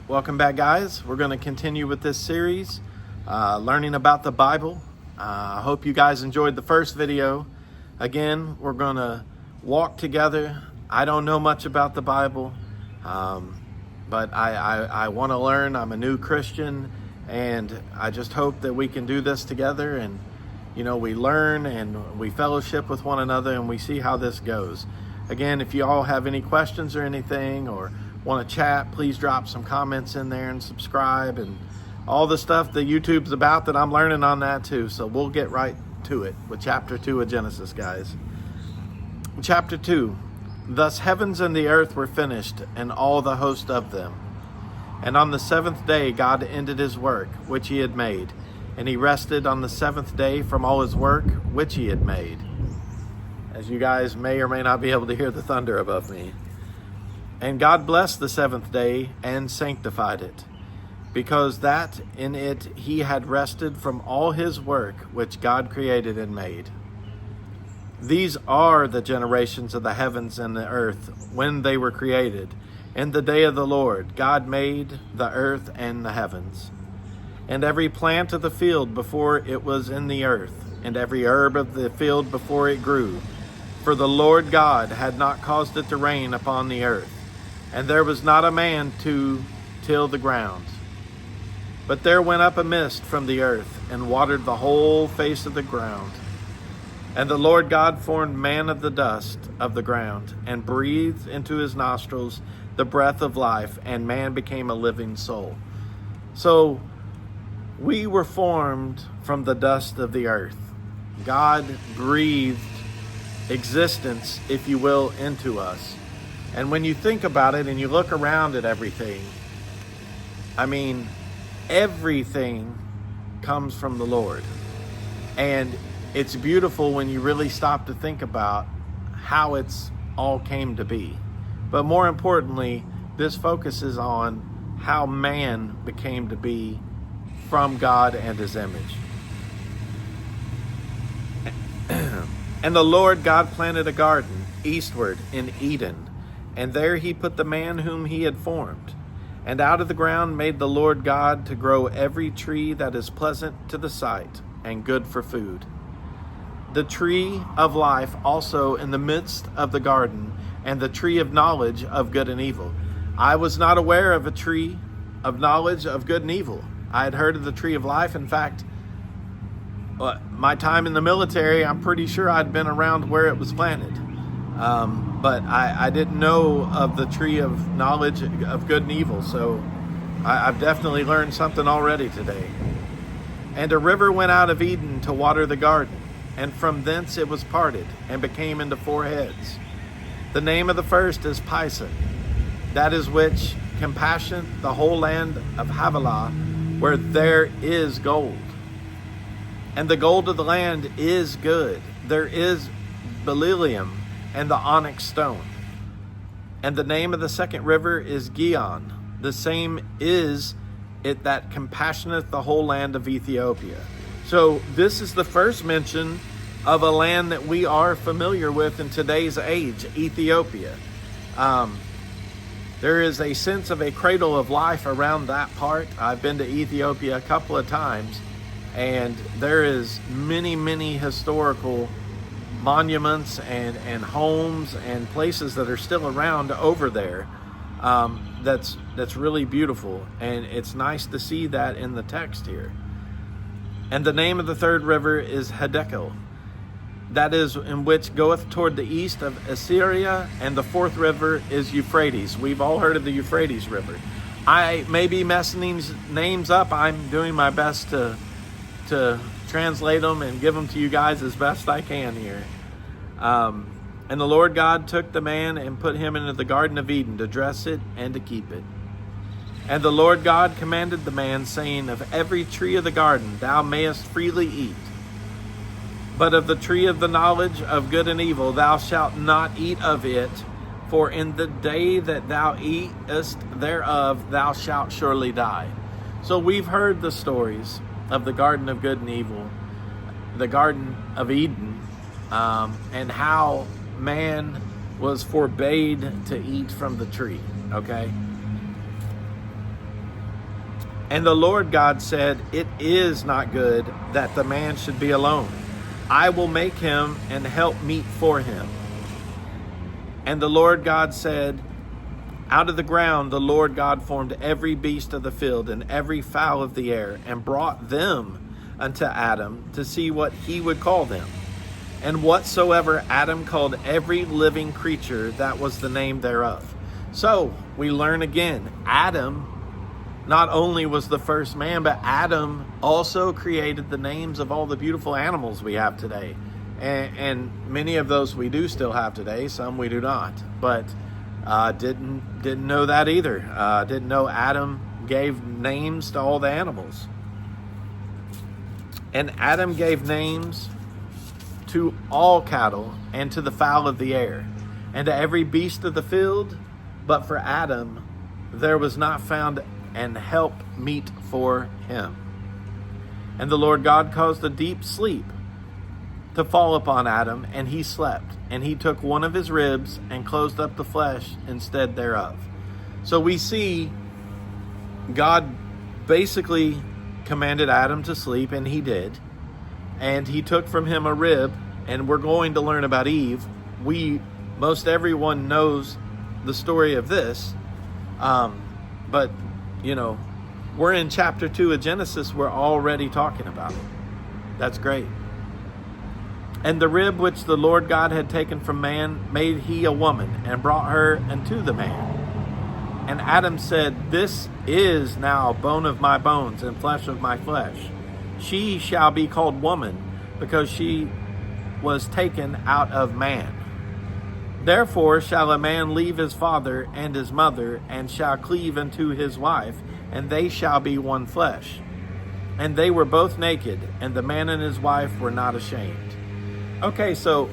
Welcome back, guys. We're going to continue with this series, learning about the Bible. I hope you guys enjoyed the first video. Again, we're going to walk together. I don't know much about the Bible, but I want to learn. I'm a new Christian, and I just hope that we can do this together, and we learn and we fellowship with one another, and we see how this goes. Again, if you all have any questions or anything, or want to chat, please drop some comments in there and subscribe and all the stuff that YouTube's about, that I'm learning on that too. So we'll get right to it with chapter 2 of Genesis, guys. Chapter 2. Thus heavens and the earth were finished, and all the host of them. And on the seventh day God ended his work which he had made, and he rested on the seventh day from all his work which he had made. As you guys may or may not be able to hear the thunder above me. And God blessed the seventh day and sanctified it, because that in it he had rested from all his work which God created and made. These are the generations of the heavens and the earth when they were created. In the day of the Lord, God made the earth and the heavens, and every plant of the field before it was in the earth, and every herb of the field before it grew. For the Lord God had not caused it to rain upon the earth, and there was not a man to till the ground. But there went up a mist from the earth, and watered the whole face of the ground. And the Lord God formed man of the dust of the ground, and breathed into his nostrils the breath of life, and man became a living soul. So we were formed from the dust of the earth. God breathed existence, if you will, into us. And when you think about it and you look around at everything, everything comes from the Lord. And it's beautiful when you really stop to think about how it's all came to be. But more importantly, this focuses on how man became to be from God and his image. And the Lord God planted a garden eastward in Eden, and there he put the man whom he had formed. And out of the ground made the Lord God to grow every tree that is pleasant to the sight and good for food. The tree of life also in the midst of the garden, and the tree of knowledge of good and evil. I was not aware of a tree of knowledge of good and evil. I had heard of the tree of life. In fact, my time in the military, I'm pretty sure I'd been around where it was planted. But I didn't know of the tree of knowledge of good and evil. So I've definitely learned something already today. And a river went out of Eden to water the garden, and from thence it was parted, and became into 4 heads. The name of the first is Pison, that is which compassion the whole land of Havilah, where there is gold. And the gold of the land is good. There is beryllium and the onyx stone. And the name of the second river is Gihon. The same is it that compassioneth the whole land of Ethiopia. So this is the first mention of a land that we are familiar with in today's age, Ethiopia. There is a sense of a cradle of life around that part. I've been to Ethiopia a couple of times, and there is many historical monuments and homes and places that are still around over there. That's really beautiful, and it's nice to see that in the text here. And the name of the third river is Hiddekel, that is in which goeth toward the east of Assyria, and the fourth river is Euphrates. We've all heard of the Euphrates River. I may be messing these names up. I'm doing my best to translate them and give them to you guys as best I can here. And the Lord God took the man and put him into the Garden of Eden to dress it and to keep it. And the Lord God commanded the man, saying, of every tree of the garden thou mayest freely eat, but of the tree of the knowledge of good and evil thou shalt not eat of it, for in the day that thou eatest thereof thou shalt surely die. So we've heard the stories of the Garden of Good and Evil, the Garden of Eden, and how man was forbade to eat from the tree, okay? And the Lord God said, it is not good that the man should be alone. I will make him and help meet for him. And the Lord God said, out of the ground the Lord God formed every beast of the field and every fowl of the air, and brought them unto Adam to see what he would call them. And whatsoever Adam called every living creature, that was the name thereof. So we learn again, Adam not only was the first man, but Adam also created the names of all the beautiful animals we have today. And many of those we do still have today, some we do not. But didn't know that either. Didn't know Adam gave names to all the animals. And Adam gave names to all cattle and to the fowl of the air and to every beast of the field. But for Adam there was not found an help meet for him. And the Lord God caused a deep sleep to fall upon Adam, and he slept. And he took one of his ribs and closed up the flesh instead thereof. So we see God basically commanded Adam to sleep, and he did. And he took from him a rib, and we're going to learn about Eve. Most everyone knows the story of this. But, we're in chapter 2 of Genesis. We're already talking about it. That's great. And the rib which the Lord God had taken from man made he a woman, and brought her unto the man. And Adam said, this is now bone of my bones and flesh of my flesh. She shall be called woman, because she was taken out of man. Therefore shall a man leave his father and his mother, and shall cleave unto his wife, and they shall be one flesh. And they were both naked, and the man and his wife were not ashamed. Okay, so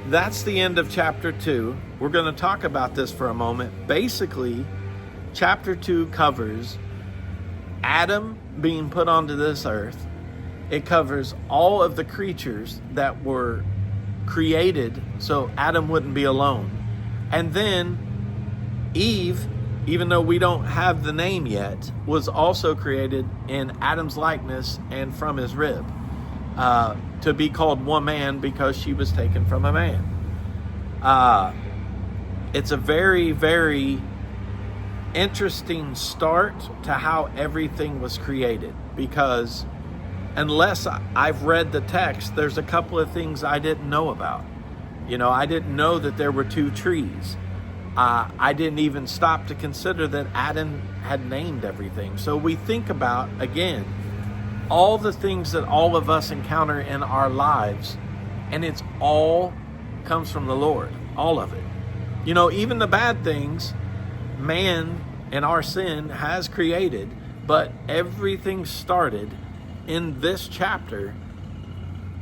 that's the end of chapter 2. We're going to talk about this for a moment. Basically, chapter 2 covers Adam being put onto this earth. It covers all of the creatures that were created so Adam wouldn't be alone. And then Eve, even though we don't have the name yet, was also created in Adam's likeness and from his rib, to be called one man, because she was taken from a man. It's a very, very interesting start to how everything was created, because unless I've read the text, there's a couple of things I didn't know about. I didn't know that there were two trees. I didn't even stop to consider that Adam had named everything. So we think about, again, all the things that all of us encounter in our lives, and it's all comes from the Lord, all of it. Even the bad things, man and our sin has created, but everything started in this chapter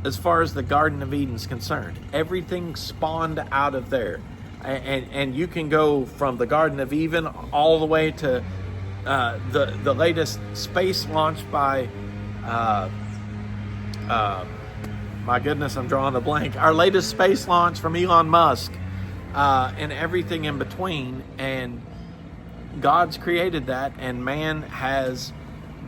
as far as the Garden of Eden is concerned. Everything spawned out of there. And you can go from the Garden of Eden all the way to the latest space launch by, my goodness, I'm drawing a blank. Our latest space launch from Elon Musk, and everything in between. And God's created that, and man has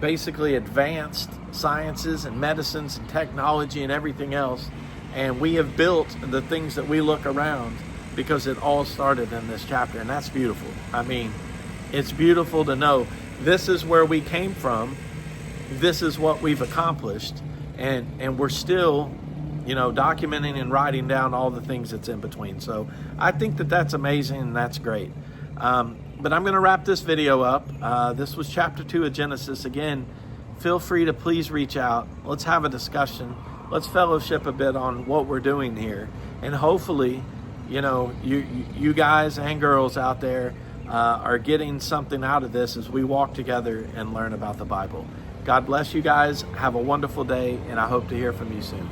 basically advanced sciences and medicines and technology and everything else, and we have built the things that we look around because it all started in this chapter. And that's beautiful. I mean, it's beautiful to know this is where we came from, this is what we've accomplished, and we're still documenting and writing down all the things that's in between. So I think that that's amazing, and that's great. But I'm going to wrap this video up. This was chapter 2 of Genesis. Again, feel free to please reach out. Let's have a discussion. Let's fellowship a bit on what we're doing here. And hopefully, you guys and girls out there are getting something out of this as we walk together and learn about the Bible. God bless you guys. Have a wonderful day, and I hope to hear from you soon.